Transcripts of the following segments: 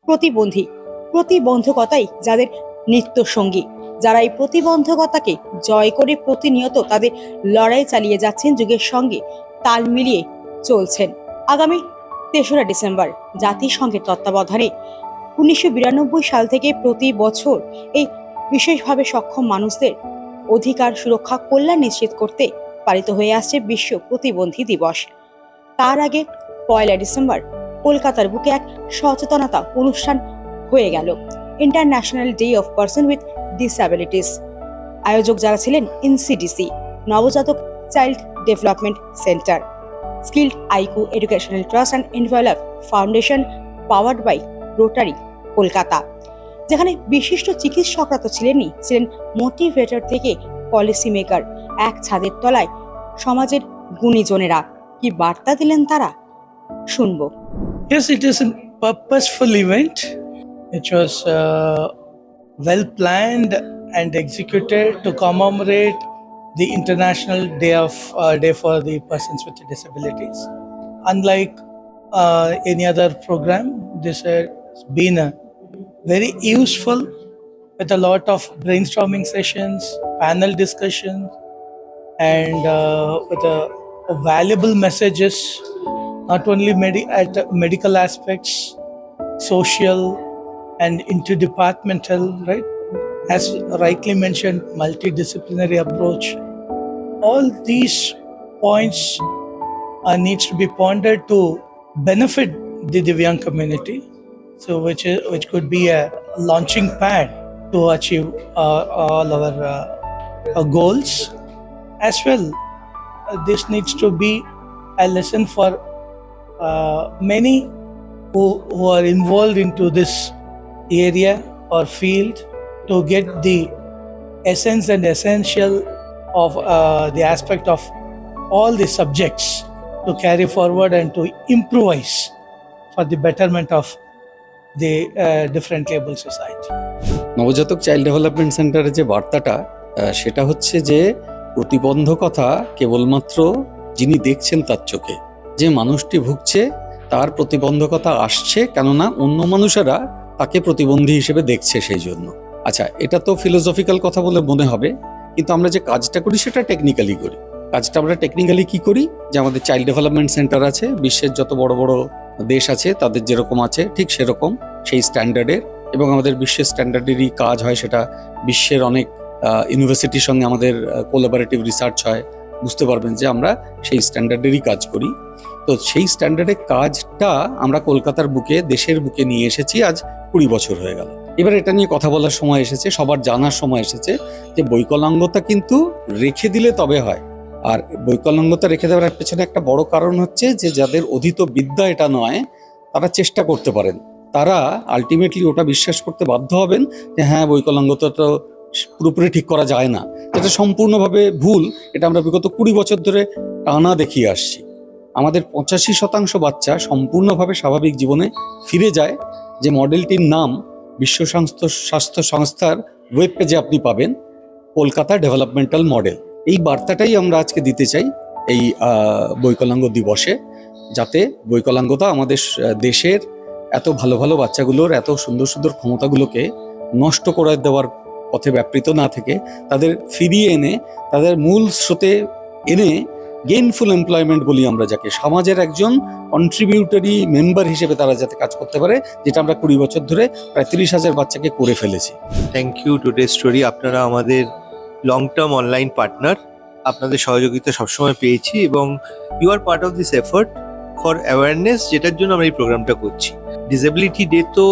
প্রতিবন্ধী, প্রতিবন্ধকতাই যাদের নিত্য সঙ্গী, যারা এই প্রতিবন্ধকতাকে জয় করে প্রতিনিয়ত তাদের লড়াই চালিয়ে যাচ্ছেন, যুগের সঙ্গে তাল মিলিয়ে চলছেন। আগামী ৩রা ডিসেম্বর জাতিসংঘের তত্ত্বাবধানে ১৯৯২ সাল থেকে প্রতি বছর এই বিশেষভাবে সক্ষম মানুষদের অধিকার, সুরক্ষা, কল্যাণ নিশ্চিত করতে পালিত হয়ে আসছে বিশ্ব প্রতিবন্ধী দিবস। তার আগে ১লা ডিসেম্বর কলকাতার বুকে এক সচেতনতা অনুষ্ঠান হয়ে গেল, international day of person with disabilities. আয়োজক যারা ছিলেন NCDC, Nabajatak child development centre, skilled আইকু educational trust and envelope foundation, powered by Rotary Kolkata. যেখানে বিশিষ্ট চিকিৎসকরা তো ছিলেনই, ছিলেন মোটিভেটর থেকে পলিসি মেকার। এক ছাদের তলায় সমাজের গুণীজনেরা কি বার্তা দিলেন তারা, শুনবো। Yes, it is a purposeful event. It was well planned and executed to commemorate the International Day for the Persons with Disabilities. Unlike any other program, this has been very useful with a lot of brainstorming sessions, panel discussions, and with valuable messages, not only at medical aspects, social and interdepartmental, right? As rightly mentioned, multidisciplinary approach. All these points needs to be pondered to benefit the Divyang community, so which could be a launching pad to achieve all our goals. As well, this needs to be a lesson for many who are involved into this area or field to get the essence and essential of the aspect of all the subjects to carry forward and to improvise for the betterment of the different able society. নবজাতক child development সেন্টারের যে বার্তাটা, সেটা হচ্ছে যে প্রতিবন্ধকতা কেবলমাত্র যিনি দেখছেন তার চোখে, যে মানুষটি ভুগছে তার প্রতিবন্ধকতা আসছে, কেননা অন্য মানুষেরা তাকে প্রতিবন্ধী হিসেবে দেখছে সেই জন্য। আচ্ছা, এটা তো ফিলোসফিক্যাল কথা বলে মনে হবে, কিন্তু আমরা যে কাজটা করি সেটা টেকনিক্যালি করি। কাজটা আমরা টেকনিক্যালি কি করি, যে আমাদের চাইল্ড ডেভেলপমেন্ট সেন্টার আছে, বিশ্বের যত বড় বড় দেশ আছে তাদের যেরকম আছে ঠিক সেরকম সেই স্ট্যান্ডার্ডের, এবং আমাদের বিশ্বের স্ট্যান্ডার্ডেরই কাজ হয়। সেটা বিশ্বের অনেক ইউনিভার্সিটির সঙ্গে আমাদের কোলাবোরেটিভ রিসার্চ হয়। বুঝতে পারবেন যে আমরা সেই স্ট্যান্ডার্ডেরই কাজ করি। তো সেই স্ট্যান্ডার্ডের কাজটা আমরা কলকাতার বুকে, দেশের বুকে নিয়ে এসেছি আজ 20 বছর হয়ে গেল। এবার এটা নিয়ে কথা বলার সময় এসেছে, সবার জানার সময় এসেছে যে বৈকলাঙ্গতা কিন্তু রেখে দিলে তবে হয়। আর বৈকলাঙ্গতা রেখে দেওয়ার পেছনে একটা বড় কারণ হচ্ছে যে যাদের অধীত বিদ্যা এটা নয়, তারা চেষ্টা করতে পারেন, তারা আলটিমেটলি ওটা বিশ্বাস করতে বাধ্য হবেন যে হ্যাঁ, বৈকলাঙ্গতা তো পুরোপুরি ঠিক করা যায় না, যেটা সম্পূর্ণভাবে ভুল। এটা আমরা বিগত 20 বছর ধরে টানা দেখিয়ে আসছি। আমাদের 85% বাচ্চা সম্পূর্ণভাবে স্বাভাবিক জীবনে ফিরে যায়, যে মডেলটির নাম বিশ্ব স্বাস্থ্য সংস্থার ওয়েব পেজে আপনি পাবেন, কলকাতা ডেভেলপমেন্টাল মডেল। এই বার্তাটাই আমরা আজকে দিতে চাই এই বৈকলাঙ্গ দিবসে, যাতে বৈকলাঙ্গতা আমাদের দেশের এত ভালো ভালো বাচ্চাগুলোর এত সুন্দর সুন্দর ক্ষমতাগুলোকে নষ্ট করে দেওয়ার পথে ব্যাপৃত না থেকে তাদের ফিরিয়ে এনে তাদের মূল স্রোতে এনে গেইনফুল এমপ্লয়মেন্ট বলি আমরা যাকে, সমাজের একজন কন্ট্রিবিউটরি মেম্বার হিসেবে তারা যাতে কাজ করতে পারে, যেটা আমরা 20 বছর ধরে প্রায় 30,000 বাচ্চাকে করে ফেলেছি। Thank you today story. আপনারা আমাদের লং টার্ম অনলাইন পার্টনার, আপনাদের সহযোগিতা সবসময় পেয়েছি এবং you are part of this effort for awareness, যেটার জন্য আমরা এই প্রোগ্রামটা করছি। ডিসেবিলিটি ডে তো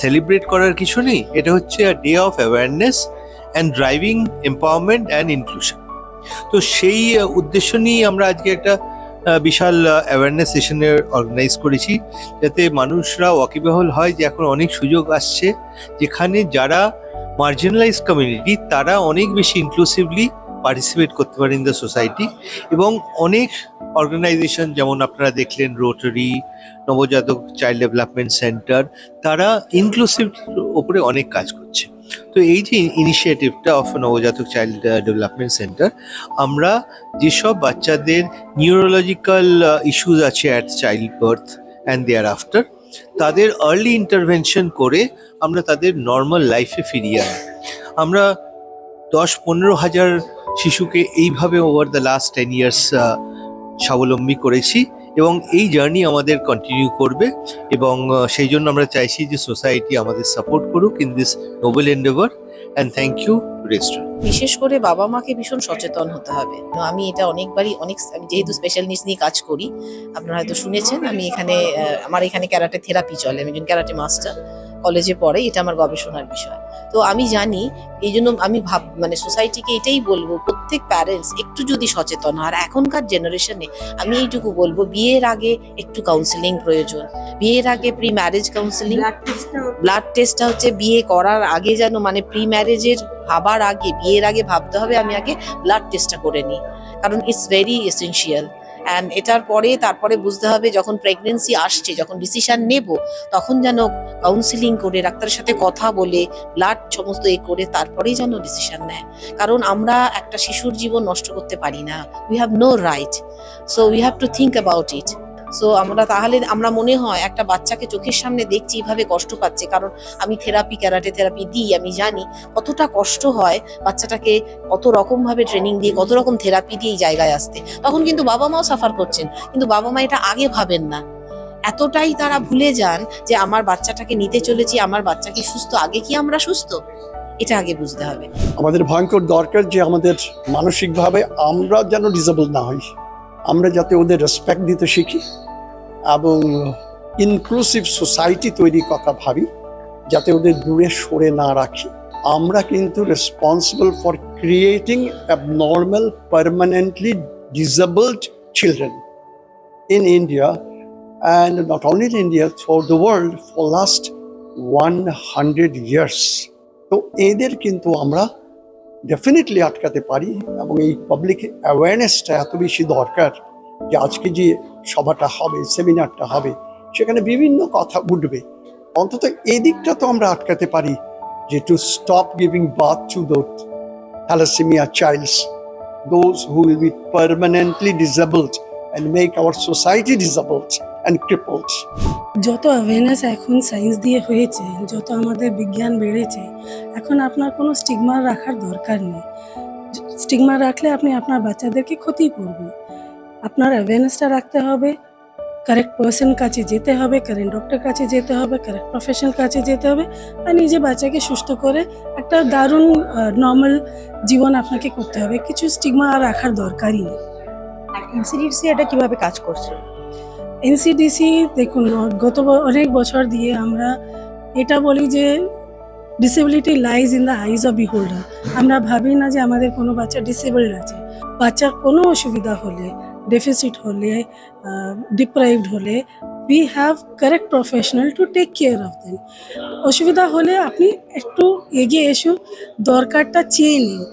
সেলিব্রেট করার কিছু নেই, এটা হচ্ছে day of awareness and driving empowerment and inclusion. তো সেই উদ্দেশ্য নিয়ে আমরা আজকে একটা বিশাল অ্যাওয়ারনেস সেশনের অর্গানাইজ করেছি, যাতে মানুষরা ওয়াকিবহাল হয় যে এখন অনেক সুযোগ আসছে যেখানে যারা মার্জিনালাইজ কমিউনিটি তারা অনেক বেশি ইনক্লুসিভলি পার্টিসিপেট করতে পারে ইন দ্য সোসাইটি। এবং অনেক অর্গানাইজেশন, যেমন আপনারা দেখলেন Rotary, Nabajatak child development centre, তারা ইনক্লুসিভ ওপরে অনেক কাজ করছে। তো এই যে ইনিশিয়েটিভটা of Nabajatak child development centre, আমরা যেসব বাচ্চাদের নিউরোলজিক্যাল ইস্যুস আছে at child birth and thereafter, তাদের আর্লি ইন্টারভেনশন করে আমরা তাদের নর্মাল লাইফে ফিরিয়ে আনি। আমরা 10-15 হাজার শিশুকে এইভাবে ওভার দ্য লাস্ট 10 ইয়ার্স স্বাবলম্বী করেছি এবং এই জার্নি আমাদের কন্টিনিউ করবে এবং সেই জন্য আমরা চাইছি যে সোসাইটি আমাদের সাপোর্ট করুক in this noble endeavour. And thank you restaurant. বিশেষ করে বাবা মাকে ভীষণ সচেতন হতে হবে। আমি এটা অনেকবারই আমি যেহেতু স্পেশাল নিডস নিয়ে কাজ করি, আপনারা হয়তো শুনেছেন আমি এখানে আমার এখানে ক্যারাটে থেরাপি চলে, আমি একজন ক্যারাটে মাস্টার, কলেজে পড়ে, এটা আমার গবেষণার বিষয়। তো আমি জানি, এই জন্য আমি মানে সোসাইটিকে এটাই বলবো, প্রত্যেক প্যারেন্টস একটু যদি সচেতন হয়। আর এখনকার জেনারেশনে আমি এইটুকু বলবো, বিয়ের আগে একটু কাউন্সিলিং প্রয়োজন। বিয়ের আগে প্রি ম্যারেজ কাউন্সিলিং, ব্লাড টেস্টটা হচ্ছে বিয়ে করার আগে, যেন মানে প্রি ম্যারেজের ভাবার আগে, বিয়ের আগে ভাবতে হবে আমি আগে ব্লাড টেস্টটা করে নিই, কারণ ইটস ভেরি এসেনশিয়াল। অ্যান্ড এটার পরে তারপরে বুঝতে হবে যখন প্রেগনেন্সি আসছে, যখন ডিসিশন নেব, তখন যেন কাউন্সিলিং করে ডাক্তারের সাথে কথা বলে ব্লাড সমস্ত করে তারপরেই যেন ডিসিশন নেয়। কারণ আমরা একটা শিশুর জীবন নষ্ট করতে পারি না, we have no right, so we have to think about it. So আমরা মনে হয় একটা বাচ্চাকে চোখের সামনে দেখছি এইভাবে কষ্ট পাচ্ছে, কারণ আমি ক্যারাটে থেরাপি দিই, আমি জানি কতটা কষ্ট হয় বাচ্চাটাকে কত রকম ভাবে ট্রেনিং দিয়ে, কত রকম থেরাপি দিয়ে এই জায়গায় আসতে। তখন কিন্তু বাবা মাও সাফার করছেন, কিন্তু বাবা মা এটা আগে ভাবেন না, এতটাই তারা ভুলে যান যে আমার বাচ্চাটাকে নিতে চলেছি, আমার বাচ্চা কি সুস্থ, আগে কি আমরা সুস্থ, এটা আগে বুঝতে হবে। আমাদের ভয়ঙ্কর দরকার যে আমাদের মানসিকভাবে আমরা যেন ডিসেবল না হই, আমরা যাতে ওদের রেসপেক্ট দিতে শিখি এবং ইনক্লুসিভ সোসাইটি তৈরির কথা ভাবি, যাতে ওদের দূরে সরে না রাখি। আমরা কিন্তু responsible for creating abnormal permanently disabled children in India and not only in India, throughout the world for last 100 years. তো এদের কিন্তু আমরা ডেফিনেটলি আটকাতে পারি এবং এই পাবলিক অ্যাওয়ারনেসটা এত বেশি দরকার যে আজকে যে সভাটা হবে, সেমিনারটা হবে, সেখানে বিভিন্ন কথা উঠবে। অন্তত এই দিকটা তো আমরা আটকাতে পারি যে to stop giving birth to those thalassaemia childs, those who will be permanently disabled and make our society disabled and crippled. যত অ্যাওয়ারনেস এখন সায়েন্স দিয়ে হয়েছে, যত আমাদের বিজ্ঞান বেড়েছে, এখন আপনার কোনো স্টিগমা রাখার দরকার নেই। স্টিগমা রাখলে আপনি আপনার বাচ্চাদেরকে ক্ষতি করবেন। আপনার অ্যাওয়ারনেসটা রাখতে হবে, কারেক্ট পার্সন কাছে যেতে হবে, কারেক্ট ডক্টর কাছে যেতে হবে, কারেক্ট প্রফেশনাল কাছে যেতে হবে, আর নিজে বাচ্চাকে সুস্থ করে একটা দারুণ নর্মাল জীবন আপনাকে করতে হবে। কিছু স্টিগমা আর রাখার দরকারই নেই। এনসিডিসি এটা কিভাবে কাজ করছে? এনসিডিসি দেখুন, অনেক বছর দিয়ে আমরা এটা বলি যে disability lies in the eyes of বিহোল্ডার। আমরা ভাবি না যে আমাদের কোনো বাচ্চা ডিসেবলড আছে। বাচ্চার কোনো অসুবিধা হলে, ডেফিসিট হলে, ডিপ্রাইভড হলে, we have correct professional to take care of them. অসুবিধা হলে আপনি একটু এগিয়ে এসো, দরকারটা চেয়ে নিন।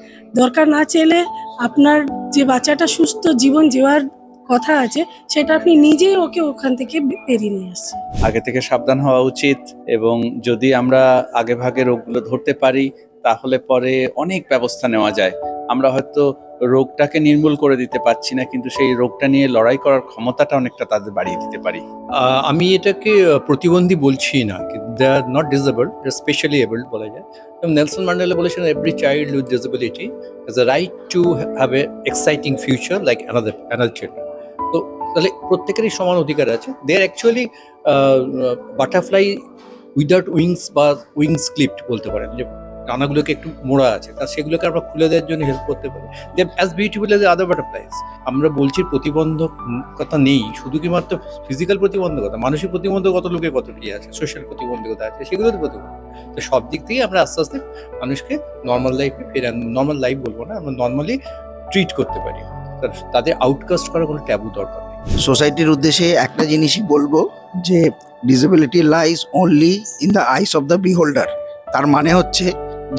দরকার না চেলে আপনার যে বাচ্চাটা সুস্থ জীবন জীবার কথা আছে, সেটা আপনি নিজেই ওকে ওখান থেকে বেরিয়ে নিয়ে আসছেন। আগে থেকে সাবধান হওয়া উচিত, এবং যদি আমরা আগে ভাগে রোগগুলো ধরতে পারি তাহলে পরে অনেক ব্যবস্থা নেওয়া যায়। আমরা হয়তো রোগটাকে নির্মূল করে দিতে পারছি না, কিন্তু সেই রোগটা নিয়ে লড়াই করার ক্ষমতাটা অনেকটা তাদের বাড়িয়ে দিতে পারি। আমি এটাকে প্রতিবন্ধী বলছি না, they are not disabled, they are specially abled বলা যায়। নেলসন ম্যান্ডেলা বলেছেন, every child with disability has a right to have an exciting future like another children. তো তাহলে প্রত্যেকেরই সমান অধিকার আছে। They are actually butterfly without wings বা উইংস ক্লিপড বলতে পারেন, যে ডানাগুলোকে একটু মোড়া আছে, তা সেগুলোকে আমরা খুলে দেওয়ার জন্য হেল্প করতে পারি। They as beautiful as other butterflies. আমরা বলছি প্রতিবন্ধকতা নেই, শুধু কি মাত্র ফিজিক্যাল প্রতিবন্ধকতা, মানসিক প্রতিবন্ধকতা লোকে কত কি আছে, সোশ্যাল প্রতিবন্ধকতা আছে, সেগুলো তো প্রতিবন্ধক। তো সব দিক থেকে আমরা আস্তে আস্তে মানুষকে নর্মাল লাইফে নর্মাল লাইফ বলবো না, আমরা নর্মালি ট্রিট করতে পারি। তাদের আউটকাস্ট করার কোনো ট্যাবু দরকার নেই। সোসাইটির উদ্দেশ্যে একটা জিনিসই বলবো যে disability lies only in the eyes of the বিহোল্ডার। তার মানে হচ্ছে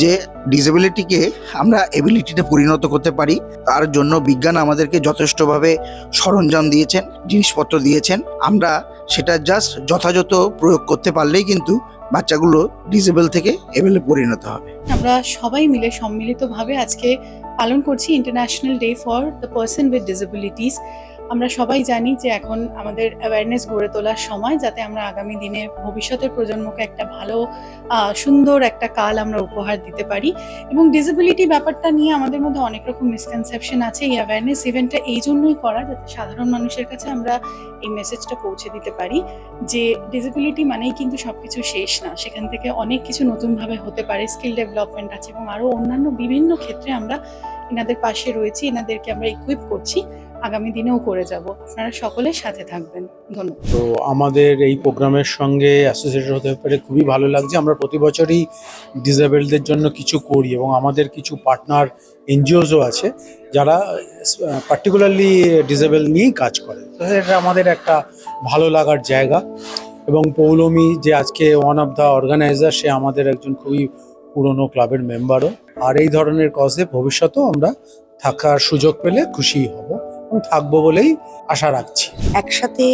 যে ডিসেবিলিটিকে আমরা এবিলিটিতে পরিণত করতে পারি। তার জন্য বিজ্ঞান আমাদেরকে যথেষ্টভাবে সরঞ্জাম দিয়েছেন, জিনিসপত্র দিয়েছেন। আমরা সেটা জাস্ট যথাযথ প্রয়োগ করতে পারলেই কিন্তু বাচ্চাগুলো ডিসেবল থেকে এবেলে পরিণত হবে। আমরা সবাই মিলে সম্মিলিতভাবে আজকে পালন করছি international day for the person with disabilities. আমরা সবাই জানি যে এখন আমাদের অ্যাওয়ারনেস গড়ে তোলার সময়, যাতে আমরা আগামী দিনে ভবিষ্যতের প্রজন্মকে একটা ভালো সুন্দর একটা কাল আমরা উপহার দিতে পারি। এবং ডিসেবিলিটি ব্যাপারটা নিয়ে আমাদের মধ্যে অনেক রকম মিসকনসেপশন আছে। এই অ্যাওয়ারনেস ইভেন্টটা এই জন্যই করা, যাতে সাধারণ মানুষের কাছে আমরা এই মেসেজটা পৌঁছে দিতে পারি যে ডিসেবিলিটি মানেই কিন্তু সবকিছু শেষ না, সেখান থেকে অনেক কিছু নতুনভাবে হতে পারে। স্কিল ডেভেলপমেন্ট আছে এবং আরও অন্যান্য বিভিন্ন ক্ষেত্রে আমরা এনাদের পাশে রয়েছি, এনাদেরকে আমরা ইকুইপ করছি, আগামী দিনেও করে যাব। আপনারা সকলের সাথে থাকবেন। ধন্যবাদ। তো আমাদের এই প্রোগ্রামের সঙ্গে অ্যাসোসিয়েটেড হতে পেরে খুবই ভালো লাগছে। আমরা প্রতি বছরই ডিসেবলদের জন্য কিছু করি এবং আমাদের কিছু পার্টনার এনজিওসও আছে যারা পার্টিকুলারলি ডিসেবল নিয়েই কাজ করে। তো এটা আমাদের একটা ভালো লাগার জায়গা। এবং পৌলমী যে আজকে ওয়ান অফ দ্য অর্গানাইজার, সে আমাদের একজন খুবই পুরনো ক্লাবের মেম্বারও। আর এই ধরনের কজে ভবিষ্যতেও আমরা থাকার সুযোগ পেলে খুশি হব এবং থাকবো বলেই আশা রাখছি। একসাথে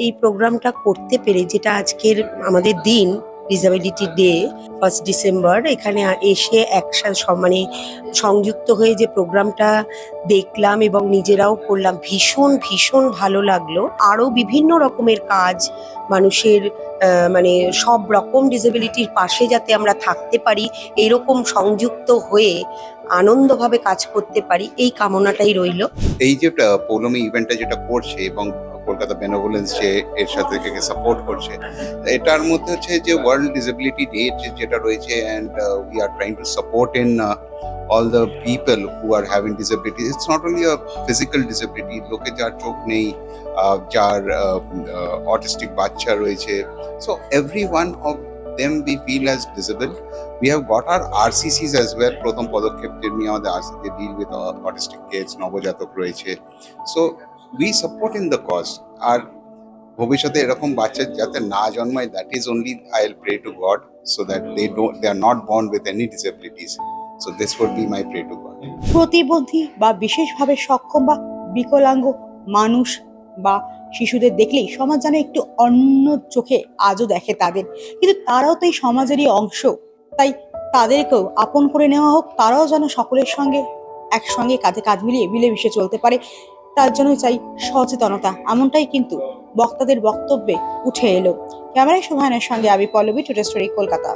এই প্রোগ্রামটা করতে পেরে, যেটা আজকের আমাদের দিন ডিসেবিলিটি ডে 1 ডিসেম্বর, এখানে এসে একসাথে মানে সংযুক্ত হয়ে যে প্রোগ্রামটা দেখলাম এবং নিজেরাও করলাম, ভীষণ ভীষণ ভালো লাগলো। আরও বিভিন্ন রকমের কাজ মানুষের মানে সব রকম ডিসেবিলিটির পাশে যাতে আমরা থাকতে পারি, এরকম সংযুক্ত হয়ে আনন্দভাবে কাজ করতে পারি, এই কামনাটাই রইল। এই যে পৌলমী ইভেন্টটা যেটা করছে এবং কলকাতা বেনেভোলেন্স যে এর সাথে সাপোর্ট করছে, এটার মধ্যে হচ্ছে যে ওয়ার্ল্ড ডিসেবিলিটি ডে যেটা রয়েছে, and we are trying to support in all the people who are having disabilities. It's not only a physical disability, লোকে যার চোখ নেই, যার autistic বাচ্চা রয়েছে, so every one of them we feel as disabled. We have got our RCCs as well. প্রথম পদক্ষেপ যেমনি আমাদের RCC deal with autistic kids, নবজাতক রয়েছে, so we support in the cause. আর ভবিষ্যতে এরকম বাচ্চা যাতে না জন্মায়, that is only I'll pray to God so that they are not born with any disabilities. So this would be my prayer to God. প্রতিবন্ধী বা বিশেষভাবে সক্ষম বা বিকলাঙ্গ মানুষ বা শিশুদের দেখলেই সমাজ যেন একটু অন্য চোখে আজও দেখে তাদের, কিন্তু তারাও তো এই সমাজেরই অংশ। তাই তাদেরকেও আপন করে নেওয়া হোক, তারাও যেন সকলের সঙ্গে একসঙ্গে কাঁধে কাঁধ মিলিয়ে মিলেমিশে চলতে পারে, তার জন্য চাই সচেতনতা। এমনটাই কিন্তু বক্তাদের বক্তব্যে উঠে এলো। ক্যামেরায় শুভায়নের সঙ্গে আমি পল্লবী, টুডে স্টোরি, কলকাতা।